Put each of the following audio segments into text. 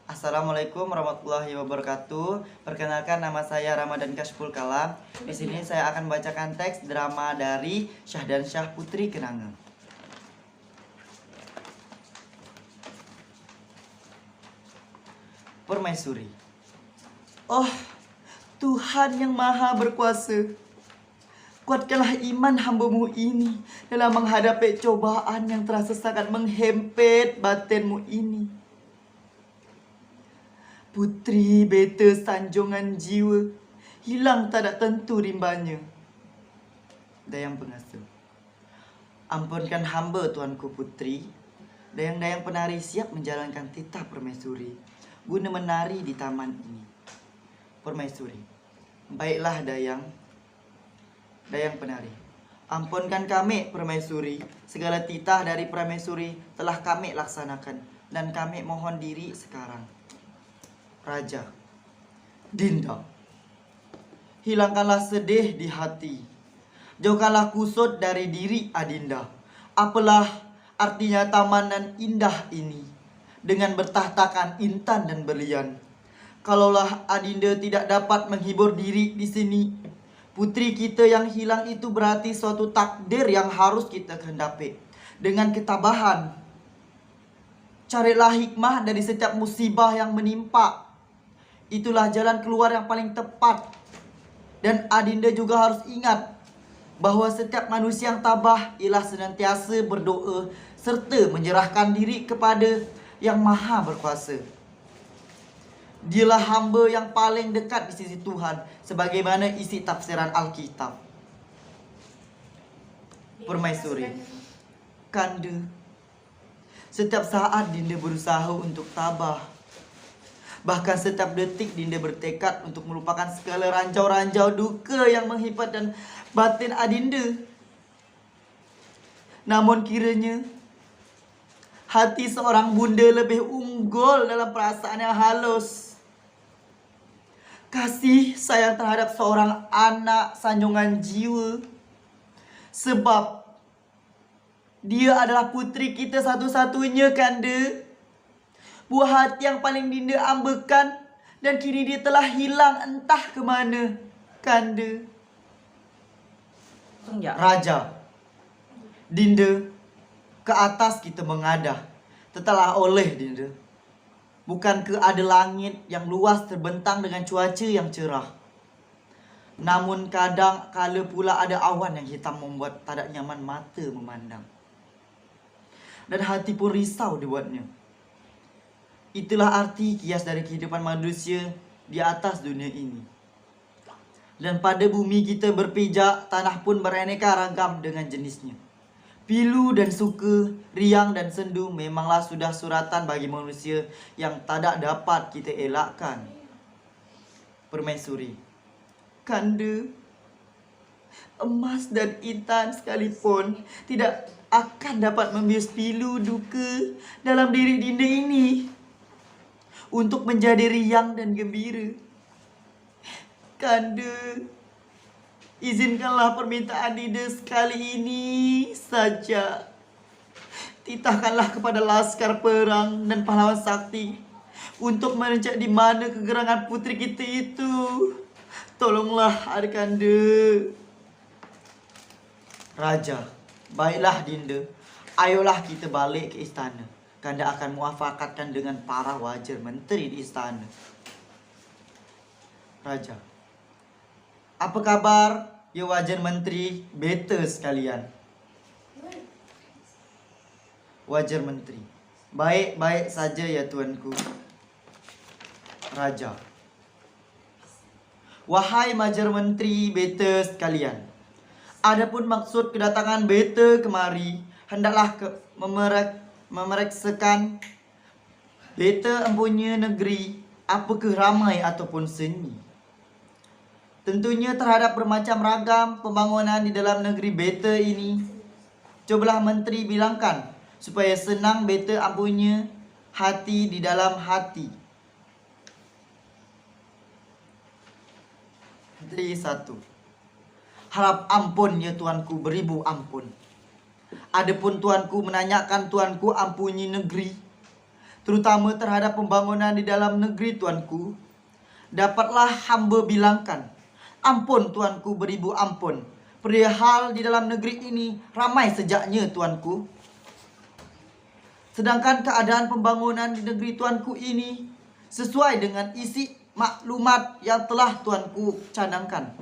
Assalamualaikum warahmatullahi wabarakatuh. Perkenalkan, nama saya Ramadan Kashful Kalam. Di sini saya akan membacakan teks drama dari Syahdansyah Putri Kenanga. Permaisuri. Oh, Tuhan yang Maha Berkuasa, kuatkanlah iman hamba-Mu ini dalam menghadapi cobaan yang terasa sangat menghempit batinmu ini. Putri beta sanjungan jiwa, hilang tak ada tentu rimbanya. Dayang Pengasuh. Ampunkan hamba Tuanku Putri. Dayang-dayang penari siap menjalankan titah permaisuri guna menari di taman ini. Permaisuri. Baiklah Dayang penari, ampunkan kami permaisuri. Segala titah dari permaisuri telah kami laksanakan, dan kami mohon diri sekarang. Raja. Dinda, hilangkanlah sedih di hati, jauhkanlah kusut dari diri Adinda. Apalah artinya taman dan indah ini dengan bertahtakan intan dan berlian, kalaulah Adinda tidak dapat menghibur diri di sini. Putri kita yang hilang itu berarti suatu takdir yang harus kita kehendapi dengan ketabahan. Carilah hikmah dari setiap musibah yang menimpa. Itulah jalan keluar yang paling tepat. Dan Adinda juga harus ingat bahwa setiap manusia yang tabah ialah senantiasa berdoa serta menyerahkan diri kepada Yang Maha Berkuasa. Dialah hamba yang paling dekat di sisi Tuhan, sebagaimana isi tafsiran Alkitab. Permaisuri. Kanda, setiap saat Dinda berusaha untuk tabah. Bahkan setiap detik Dinda bertekad untuk melupakan segala ranjau-ranjau duka yang menghimpit dan batin Adinda. Namun kiranya hati seorang bunda lebih unggul dalam perasaan yang halus. Kasih sayang terhadap seorang anak sanjungan jiwa. Sebab dia adalah putri kita satu-satunya, Kanda. Buah hati yang paling Dinda ambekan, dan kini dia telah hilang entah ke mana, Kanda. Raja. Dinda, ke atas kita mengadah, tetaplah oleh Dinda. Bukankah ada langit yang luas terbentang dengan cuaca yang cerah? Namun kadang kala pula ada awan yang hitam membuat tak ada nyaman mata memandang. Dan hati pun risau dibuatnya. Itulah arti kias dari kehidupan manusia di atas dunia ini. Dan pada bumi kita berpijak, tanah pun beraneka ragam dengan jenisnya. Pilu dan suka, riang dan sendu memanglah sudah suratan bagi manusia yang tak dapat kita elakkan. Permaisuri. Kanda, emas dan intan sekalipun tidak akan dapat membius pilu duka dalam diri Dinda ini untuk menjadi riang dan gembira. Kanda, izinkanlah permintaan Dinda sekali ini saja. Titahkanlah kepada laskar perang dan pahlawan sakti untuk merencak di mana kegerangan putri kita itu. Tolonglah Kanda. Raja. Baiklah Dinda, ayolah kita balik ke istana. Kanda akan muafakatkan dengan para wajar menteri di istana. Raja. Apa kabar ya wajar menteri beta sekalian? Wajar menteri. Baik-baik saja ya tuanku. Raja. Wahai wajar menteri beta sekalian, adapun maksud kedatangan beta kemari hendaklah memeriksakan beta empunya negeri, apakah ramai ataupun sunyi. Tentunya terhadap bermacam ragam pembangunan di dalam negeri beta ini. Cobalah menteri bilangkan supaya senang beta empunya hati di dalam hati. Menteri 1. Harap ampun ya tuanku, beribu ampun. Adapun tuanku menanyakan tuanku ampuni negeri, terutama terhadap pembangunan di dalam negeri tuanku, dapatlah hamba bilangkan, ampun tuanku beribu ampun, perihal di dalam negeri ini ramai sejaknya tuanku. Sedangkan keadaan pembangunan di negeri tuanku ini sesuai dengan isi maklumat yang telah tuanku cadangkan.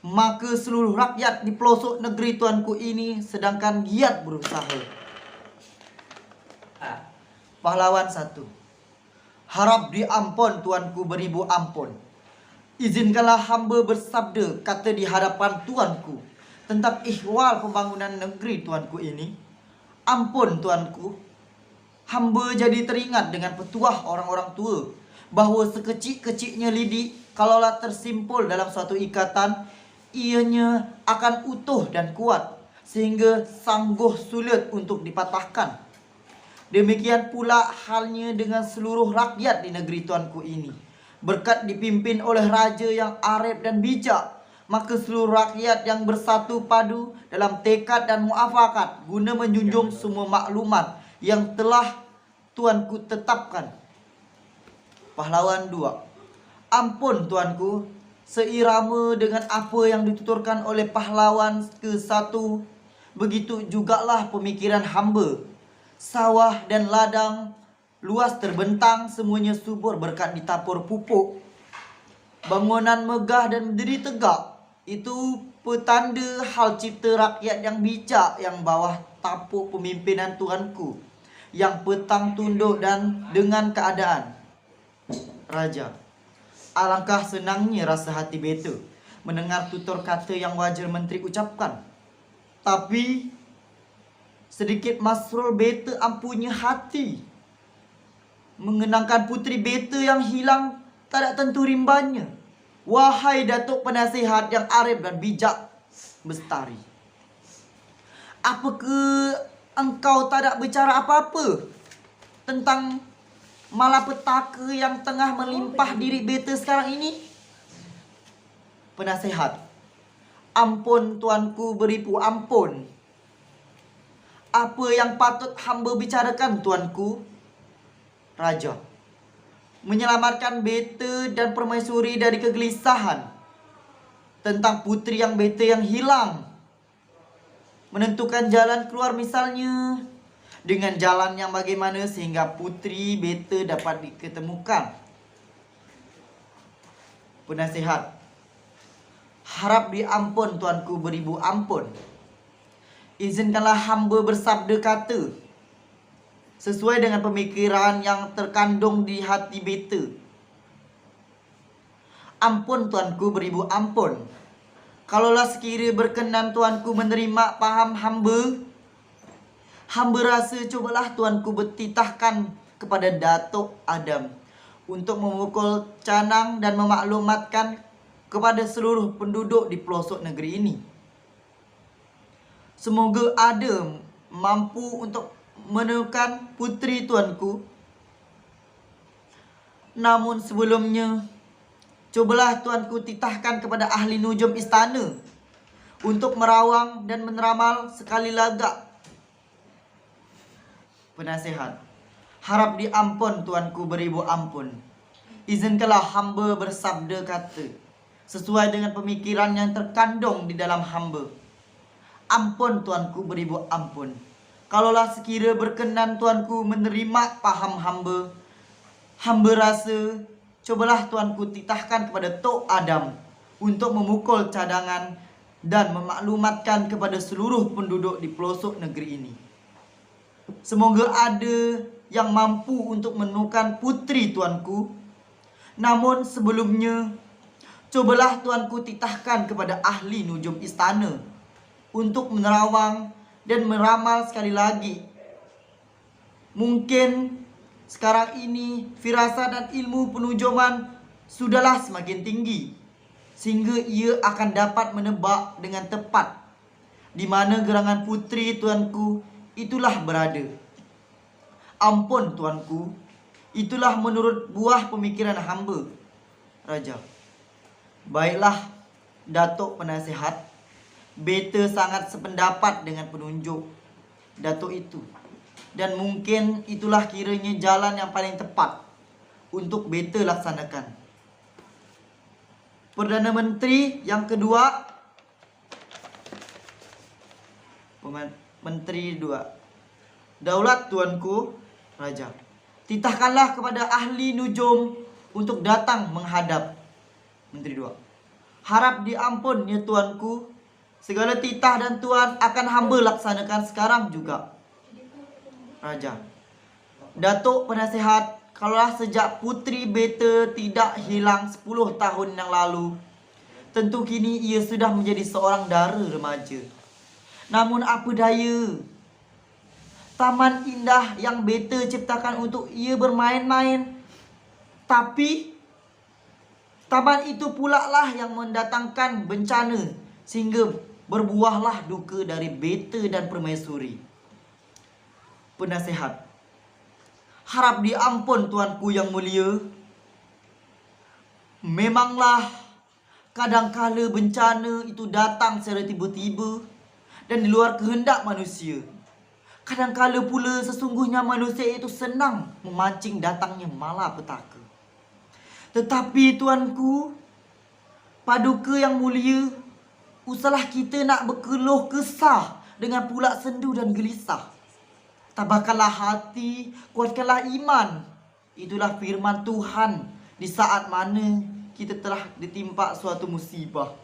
Maka seluruh rakyat di pelosok negeri tuanku ini sedangkan giat berusaha. Pahlawan 1. Harap diampun tuanku beribu ampun. Izinkanlah hamba bersabda kata di hadapan tuanku tentang ihwal pembangunan negeri tuanku ini. Ampun tuanku, hamba jadi teringat dengan petuah orang-orang tua bahawa sekecil-kecilnya lidi kalaulah tersimpul dalam suatu ikatan, ianya akan utuh dan kuat sehingga sanggup sulit untuk dipatahkan. Demikian pula halnya dengan seluruh rakyat di negeri tuanku ini. Berkat dipimpin oleh raja yang arif dan bijak, maka seluruh rakyat yang bersatu padu dalam tekad dan muafakat guna menjunjung semua maklumat yang telah tuanku tetapkan. Pahlawan 2. Ampun tuanku, seirama dengan apa yang dituturkan oleh pahlawan ke-1, begitu jugalah pemikiran hamba. Sawah dan ladang luas terbentang, semuanya subur berkat ditapur pupuk. Bangunan megah dan berdiri tegak, itu petanda hal cipta rakyat yang bijak yang bawah tapuk pemimpinan tuanku, yang petang tunduk dan dengan keadaan. Raja, alangkah senangnya rasa hati beta mendengar tutur kata yang wajar menteri ucapkan. Tapi sedikit masrul beta ampunya hati mengenangkan puteri beta yang hilang tak ada tentu rimbanya. Wahai Datuk Penasihat yang arif dan bijak Bestari, apakah engkau tak ada bicara apa-apa tentang malapetaka yang tengah melimpah diri beta sekarang ini? Penasihat, ampun tuanku beribu ampun. Apa yang patut hamba bicarakan tuanku? Raja, menyelamatkan beta dan permaisuri dari kegelisahan tentang puteri yang beta yang hilang. Menentukan jalan keluar misalnya dengan jalan yang bagaimana sehingga puteri beta dapat diketemukan. Penasihat, harap diampun tuanku beribu ampun. Izinkanlah hamba bersabda kata sesuai dengan pemikiran yang terkandung di hati beta. Ampun tuanku beribu ampun. Kalaulah sekira berkenan tuanku menerima paham hamba, hamba rasa cobalah tuanku bertitahkan kepada Datuk Adam untuk memukul canang dan memaklumatkan kepada seluruh penduduk di pelosok negeri ini. Semoga ada mampu untuk menemukan puteri tuanku. Namun sebelumnya, cobalah tuanku titahkan kepada ahli nujum istana untuk merawang dan meneramal sekali lagak. Penasihat, harap diampun tuanku beribu ampun. Izinkanlah hamba bersabda kata sesuai dengan pemikiran yang terkandung di dalam hamba. Ampun tuanku beribu ampun. Kalaulah sekira berkenan tuanku menerima paham hamba, hamba rasa cobalah tuanku titahkan kepada Tok Adam untuk memukul cadangan dan memaklumatkan kepada seluruh penduduk di pelosok negeri ini. Semoga ada yang mampu untuk menemukan puteri tuanku. Namun sebelumnya, cobalah tuanku titahkan kepada ahli nujum istana untuk menerawang dan meramal sekali lagi. Mungkin sekarang ini firasat dan ilmu penujuman sudahlah semakin tinggi, sehingga ia akan dapat menebak dengan tepat di mana gerangan puteri tuanku itulah berada. Ampun tuanku, itulah menurut buah pemikiran hamba. Raja, baiklah Datuk Penasihat, beta sangat sependapat dengan penunjuk Datuk itu. Dan mungkin itulah kiranya jalan yang paling tepat untuk beta laksanakan. Perdana Menteri yang kedua, Menteri 2. Daulat tuanku Raja, titahkanlah kepada ahli nujum untuk datang menghadap. Menteri 2. Harap diampun ya tuanku, segala titah dan tuan akan hamba laksanakan sekarang juga. Raja, Datuk Penasihat, kalaulah sejak puteri beta tidak hilang 10 tahun yang lalu, tentu kini ia sudah menjadi seorang dara remaja. Namun apa daya, taman indah yang beta ciptakan untuk ia bermain-main, tapi taman itu pula lah yang mendatangkan bencana, sehingga berbuahlah duka dari beta dan permaisuri. Penasihat, harap diampun tuanku yang mulia. Memanglah kadangkala bencana itu datang secara tiba-tiba dan di luar kehendak manusia. Kadangkala pula sesungguhnya manusia itu senang memancing datangnya malapetaka. Tetapi tuanku, Paduka yang mulia, usahlah kita nak berkeluh kesah dengan pula sendu dan gelisah. Tabahkanlah hati, kuatkanlah iman. Itulah firman Tuhan di saat mana kita telah ditimpa suatu musibah.